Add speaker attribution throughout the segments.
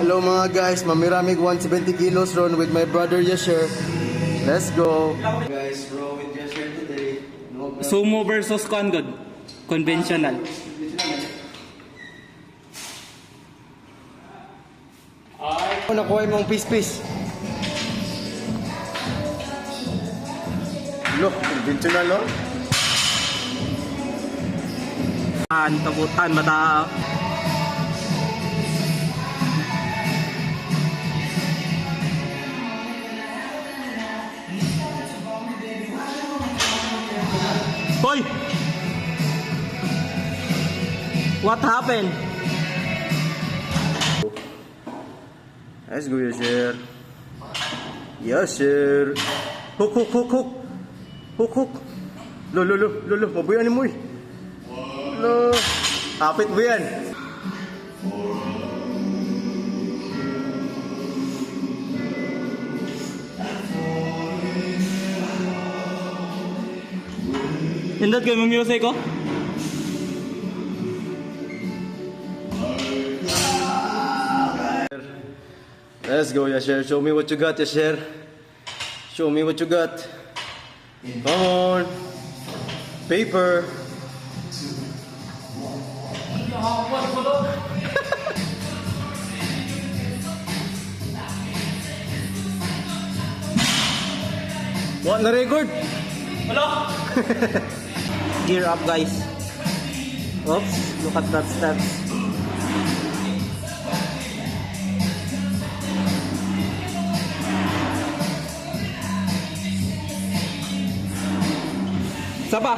Speaker 1: Hello mga guys, mamiramig 170 kilos ron with my brother Yasher. Let's go. Guys, row with Yasher today.
Speaker 2: Sumo versus Kongod. Conventional.
Speaker 1: Ako nakuha mong piece-piece. Look, conventional no?
Speaker 2: Tabutan, mata. Hoy! What happened?
Speaker 1: Let's go Yasher. Yasher. Hook, hook, hook, hook. Hook, hook. Lo, mabuyan mo eh. Lo. Kapit mo yan.
Speaker 2: Hindot kayo ng music ko?
Speaker 1: Let's go Yasher. Show me what you got Yasher. Show me what you got. Come on. Paper. What na record?
Speaker 2: Wala! Gear up guys. Oops, look at that steps. Sapa?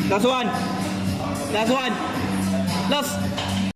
Speaker 2: Last one. Last one. Last.